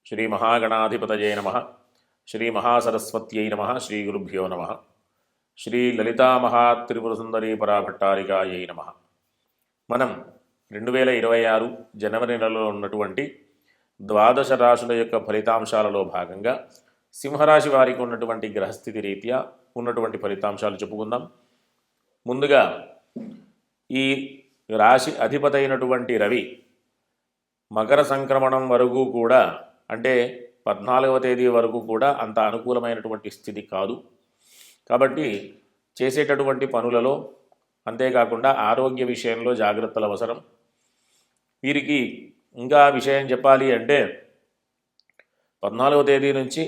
శ్రీ మహాగణాధిపతయే నమః. శ్రీ మహాసరస్వత్యై నమః. శ్రీ గురుభ్యో నమః. శ్రీ లలితామహాత్రిపురసుందరీ పరాభట్టారికాయై నమః. మనం 2026 జనవరి నెలలో ఉన్నటువంటి ద్వాదశ రాశుల యొక్క ఫలితాంశాలలో భాగంగా సింహరాశి వారికి ఉన్నటువంటి గ్రహస్థితి రీత్యా ఉన్నటువంటి ఫలితాంశాలు చెప్పుకుందాం. ముందుగా ఈ రాశి అధిపతి అయినటువంటి రవి మకర సంక్రమణం వరకు కూడా, అంటే 14వ తేదీ వరకు కూడా అంత అనుకూలమైనటువంటి స్థితి కాదు. కాబట్టి చేసేటటువంటి పనులలో, అంతేకాకుండా ఆరోగ్య విషయంలో జాగ్రత్తలు అవసరం. వీరికి ఇంకా విషయం చెప్పాలి అంటే 14వ తేదీ నుంచి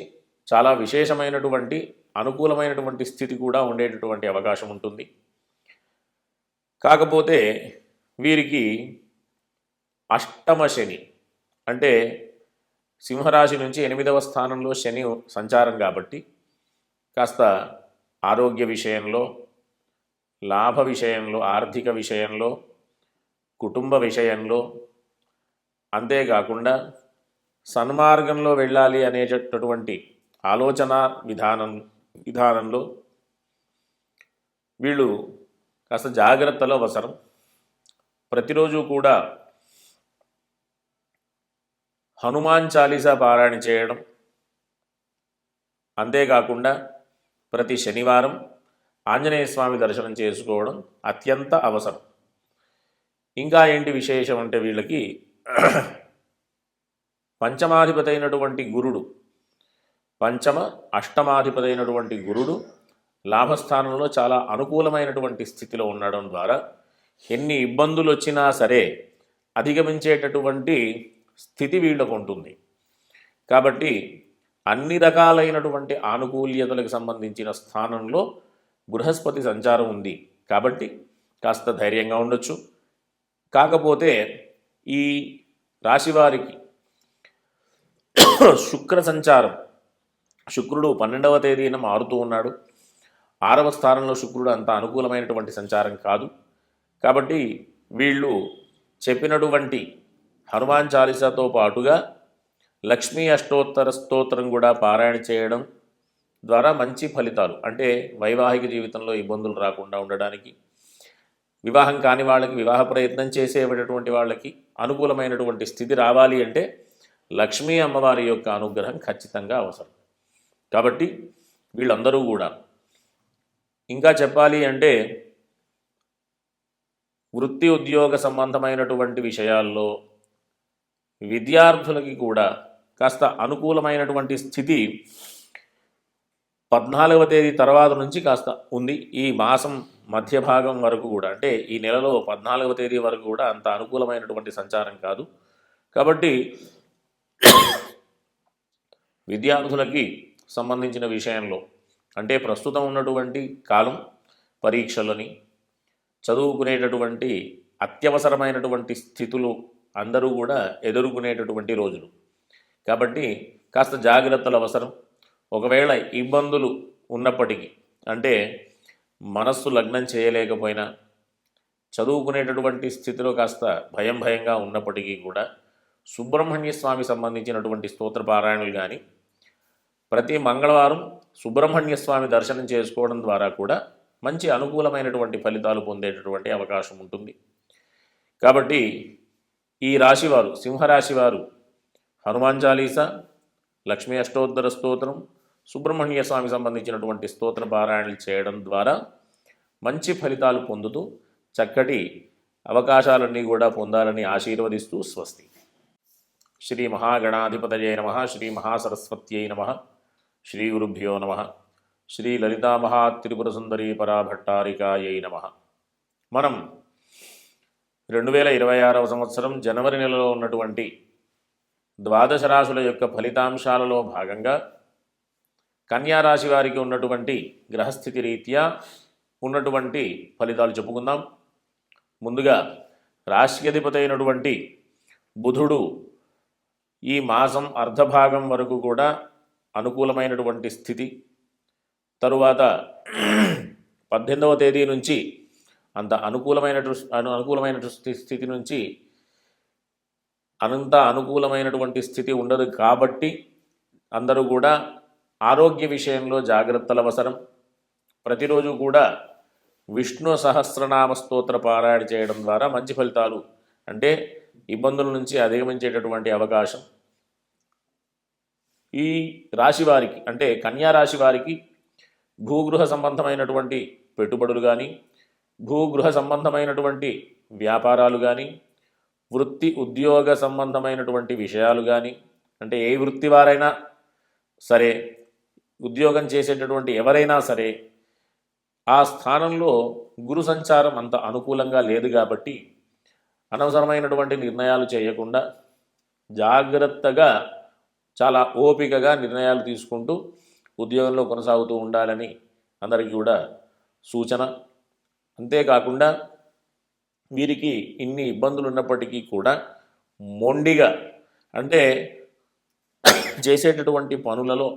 చాలా విశేషమైనటువంటి అనుకూలమైనటువంటి స్థితి కూడా ఉండేటటువంటి అవకాశం ఉంటుంది. కాకపోతే వీరికి అష్టమ శని, అంటే సింహరాశి నుంచి 8వ స్థానంలో శని సంచారం కాబట్టి కాస్త ఆరోగ్య విషయంలో, లాభ విషయంలో, ఆర్థిక విషయంలో, కుటుంబ విషయంలో, అంతేకాకుండా సన్మార్గంలో వెళ్ళాలి అనేటటువంటి ఆలోచన విధానంలో వీళ్ళు కాస్త జాగ్రత్తలు అవసరం. ప్రతిరోజు కూడా హనుమాన్ చాలీసా పారాయణ చేయడం, అంతేకాకుండా ప్రతి శనివారం ఆంజనేయ స్వామి దర్శనం చేసుకోవడం అత్యంత అవసరం. ఇంకా ఏంటి విశేషం అంటే వీళ్ళకి పంచమాధిపతి అయినటువంటి గురుడు, పంచమ అష్టమాధిపతి అయినటువంటి గురుడు లాభస్థానంలో చాలా అనుకూలమైనటువంటి స్థితిలో ఉండడం ద్వారా ఎన్ని ఇబ్బందులు వచ్చినా సరే అధిగమించేటటువంటి స్థితి వీళ్ళకు ఉంటుంది. కాబట్టి అన్ని రకాలైనటువంటి ఆనుకూల్యతలకు సంబంధించిన స్థానంలో బృహస్పతి సంచారం ఉంది కాబట్టి కాస్త ధైర్యంగా ఉండొచ్చు. కాకపోతే ఈ రాశివారికి శుక్ర సంచారం, శుక్రుడు 12వ తేదీన మారుతూ ఉన్నాడు. 6వ స్థానంలో శుక్రుడు అంత అనుకూలమైనటువంటి సంచారం కాదు. కాబట్టి వీళ్ళు చెప్పినటువంటి హనుమాన్ చాలీసాతో పాటుగా లక్ష్మీ అష్టోత్తర స్తోత్రం కూడా పారాయణ చేయడం ద్వారా మంచి ఫలితాలు, అంటే వైవాహిక జీవితంలో ఇబ్బందులు రాకుండా ఉండడానికి, వివాహం కాని వాళ్ళకి, వివాహ ప్రయత్నం చేసేటటువంటి వాళ్ళకి అనుకూలమైనటువంటి స్థితి రావాలి అంటే లక్ష్మీ అమ్మవారి యొక్క అనుగ్రహం ఖచ్చితంగా అవసరం. కాబట్టి వీళ్ళందరూ కూడా, ఇంకా చెప్పాలి అంటే వృత్తి ఉద్యోగ సంబంధమైనటువంటి విషయాల్లో విద్యార్థులకి కూడా కాస్త అనుకూలమైనటువంటి స్థితి 14వ తేదీ తర్వాత నుంచి కాస్త ఉంది. ఈ మాసం మధ్య భాగం వరకు కూడా, అంటే ఈ నెలలో 14వ తేదీ వరకు కూడా అంత అనుకూలమైనటువంటి సంచారం కాదు. కాబట్టి విద్యార్థులకి సంబంధించిన విషయంలో, అంటే ప్రస్తుతం ఉన్నటువంటి కాలం పరీక్షలని, చదువుకునేటటువంటి అత్యవసరమైనటువంటి స్థితులు అందరూ కూడా ఎదుర్కొనేటటువంటి రోజులు. కాబట్టి కాస్త జాగ్రత్తలు అవసరం. ఒకవేళ ఇబ్బందులు ఉన్నప్పటికీ, అంటే మనస్సు లగ్నం చేయలేకపోయినా, చదువుకునేటటువంటి స్థితిలో కాస్త భయంగా ఉన్నప్పటికీ కూడా సుబ్రహ్మణ్య స్వామి సంబంధించినటువంటి స్తోత్ర పారాయణలు కానీ, ప్రతి మంగళవారం సుబ్రహ్మణ్య స్వామి దర్శనం చేసుకోవడం ద్వారా కూడా మంచి అనుకూలమైనటువంటి ఫలితాలు పొందేటటువంటి అవకాశం ఉంటుంది. కాబట్టి ఈ రాశివారు, సింహరాశి వారు హనుమాన్ చాలీసా, లక్ష్మీ అష్టోత్తర స్తోత్రం, సుబ్రహ్మణ్య స్వామి సంబంధించినటువంటి స్తోత్ర పారాయణలు చేయడం ద్వారా మంచి ఫలితాలు పొందుతూ చక్కటి అవకాశాలన్నీ కూడా పొందాలని ఆశీర్వదిస్తూ స్వస్తి. శ్రీ మహాగణాధిపతయే నమః. శ్రీ మహాసరస్వత్యై నమః. శ్రీ గురుభ్యో నమః. శ్రీ లలితామహాత్రిపురసుందరీ పరాభట్టారికాయై నమః. మనం 2026వ సంవత్సరం జనవరి నెలలో ఉన్నటువంటి ద్వాదశ రాశుల యొక్క ఫలితాంశాలలో భాగంగా కన్యారాశి వారికి ఉన్నటువంటి గ్రహస్థితి రీత్యా ఉన్నటువంటి ఫలితాలు చెప్పుకుందాం. ముందుగా రాశి అధిపతి అయినటువంటి బుధుడు ఈ మాసం అర్ధభాగం వరకు కూడా అనుకూలమైనటువంటి స్థితి, తరువాత 18వ తేదీ నుంచి అంత అనుకూలమైన స్థితి నుంచి అంత అనుకూలమైనటువంటి స్థితి ఉండదు కాబట్టి అందరూ కూడా ఆరోగ్య విషయంలో జాగ్రత్తలు అవసరం. ప్రతిరోజు కూడా విష్ణు సహస్రనామ స్తోత్ర పారాయణ చేయడం ద్వారా మంచి ఫలితాలు, అంటే ఇబ్బందుల నుంచి అధిగమించేటటువంటి అవకాశం. ఈ రాశి వారికి, అంటే కన్యా రాశి వారికి భూగృహ సంబంధమైనటువంటి పెట్టుబడులు కానీ, భూగృహ సంబంధమైనటువంటి వ్యాపారాలు కానీ, వృత్తి ఉద్యోగ సంబంధమైనటువంటి విషయాలు కానీ, అంటే ఏ వృత్తి వారైనా సరే, ఉద్యోగం చేసేటటువంటి ఎవరైనా సరే, ఆ స్థానంలో గురు సంచారం అంత అనుకూలంగా లేదు కాబట్టి అనవసరమైనటువంటి నిర్ణయాలు చేయకుండా జాగ్రత్తగా, చాలా ఓపికగా నిర్ణయాలు తీసుకుంటూ ఉద్యోగంలో కొనసాగుతూ ఉండాలని అందరికీ కూడా సూచన. అంతేకాకుండా వీరికి ఇన్ని ఇబ్బందులు ఉన్నప్పటికీ కూడా మొండిగా, అంటే చేసేటటువంటి పనులలో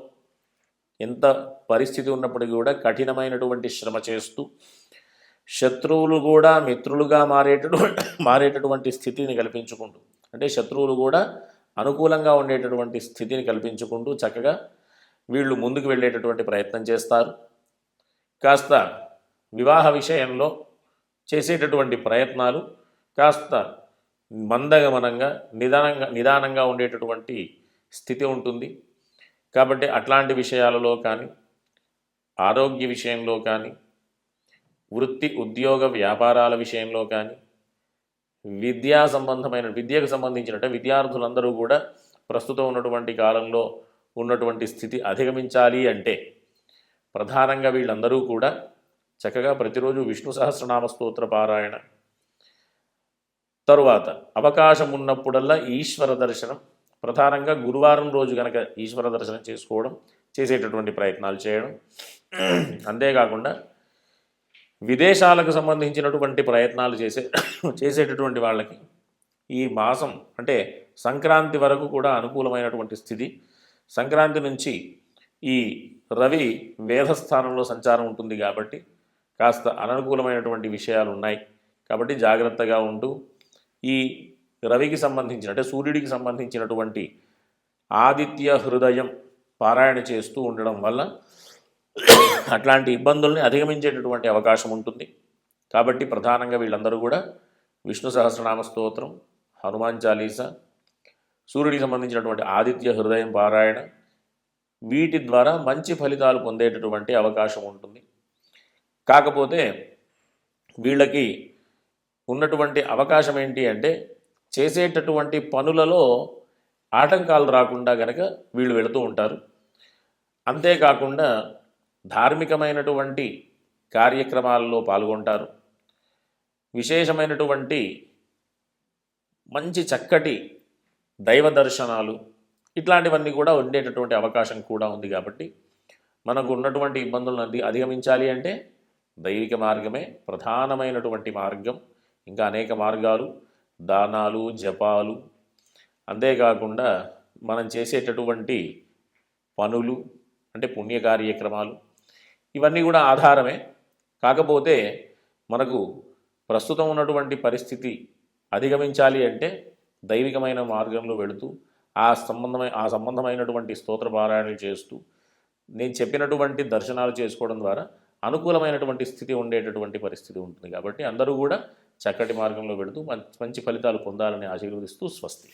ఎంత పరిస్థితి ఉన్నప్పటికీ కూడా కఠినమైనటువంటి శ్రమ చేస్తూ శత్రువులు కూడా మిత్రులుగా మారేటటువంటి స్థితిని కల్పించుకుంటూ, అంటే శత్రువులు కూడా అనుకూలంగా ఉండేటటువంటి స్థితిని కల్పించుకుంటూ చక్కగా వీళ్ళు ముందుకు వెళ్ళేటటువంటి ప్రయత్నం చేస్తారు. కాస్త వివాహ విషయంలో చేసేటటువంటి ప్రయత్నాలు కాస్త మందగమనంగా నిదానంగా ఉండేటటువంటి స్థితి ఉంటుంది. కాబట్టి అట్లాంటి విషయాలలో కానీ, ఆరోగ్య విషయంలో కానీ, వృత్తి ఉద్యోగ వ్యాపారాల విషయంలో కానీ, విద్యకు సంబంధించిన విద్యార్థులందరూ కూడా ప్రస్తుతం ఉన్నటువంటి కాలంలో ఉన్నటువంటి స్థితి అధిగమించాలి అంటే ప్రధానంగా వీళ్ళందరూ కూడా చక్కగా ప్రతిరోజు విష్ణు సహస్రనామ స్తోత్ర పారాయణ, తరువాత అవకాశం ఉన్నప్పుడల్లా ఈశ్వర దర్శనం, ప్రధానంగా గురువారం రోజు కనుక ఈశ్వర దర్శనం చేసుకోవడం, చేసేటటువంటి ప్రయత్నాలు చేయడం. అంతేకాకుండా విదేశాలకు సంబంధించినటువంటి ప్రయత్నాలు చేసేటటువంటి వాళ్ళకి ఈ మాసం, అంటే సంక్రాంతి వరకు కూడా అనుకూలమైనటువంటి స్థితి. సంక్రాంతి నుంచి ఈ రవి వేధస్థానంలో సంచారం ఉంటుంది కాబట్టి కాస్త అననుకూలమైనటువంటి విషయాలు ఉన్నాయి. కాబట్టి జాగ్రత్తగా ఉంటూ ఈ రవికి సంబంధించిన, అంటే సూర్యుడికి సంబంధించినటువంటి ఆదిత్య హృదయం పారాయణ చేస్తూ ఉండడం వల్ల అట్లాంటి ఇబ్బందుల్ని అధిగమించేటటువంటి అవకాశం ఉంటుంది. కాబట్టి ప్రధానంగా వీళ్ళందరూ కూడా విష్ణు సహస్రనామ స్తోత్రం, హనుమాన్ చాలీసా, సూర్యుడికి సంబంధించినటువంటి ఆదిత్య హృదయం పారాయణ, వీటి ద్వారా మంచి ఫలితాలు పొందేటటువంటి అవకాశం ఉంటుంది. కాకపోతే వీళ్ళకి ఉన్నటువంటి అవకాశం ఏంటి అంటే చేసేటటువంటి పనులలో ఆటంకాలు రాకుండా గనక వీళ్ళు వెళుతూ ఉంటారు. అంతేకాకుండా ధార్మికమైనటువంటి కార్యక్రమాల్లో పాల్గొంటారు. విశేషమైనటువంటి మంచి చక్కటి దైవ దర్శనాలు, ఇట్లాంటివన్నీ కూడా ఉండేటటువంటి అవకాశం కూడా ఉంది. కాబట్టి మనకు ఉన్నటువంటి ఇబ్బందులను అధిగమించాలి అంటే దైవిక మార్గమే ప్రధానమైనటువంటి మార్గం. ఇంకా అనేక మార్గాలు, దానాలు, జపాలు, అంతేకాకుండా మనం చేసేటటువంటి పనులు, అంటే పుణ్య కార్యక్రమాలు, ఇవన్నీ కూడా ఆధారమే. కాకపోతే మనకు ప్రస్తుతం ఉన్నటువంటి పరిస్థితి అధిగమించాలి అంటే దైవికమైన మార్గంలో వెళుతూ ఆ సంబంధమైనటువంటి స్తోత్ర పారాయణలు చేస్తూ నేను చెప్పినటువంటి దర్శనాలు చేసుకోవడం ద్వారా అనుకూలమైనటువంటి స్థితి ఉండేటటువంటి పరిస్థితి ఉంటుంది. కాబట్టి అందరూ కూడా చక్కటి మార్గంలో వెళుతూ మంచి ఫలితాలు పొందాలని ఆశీర్వదిస్తూ స్వస్తి.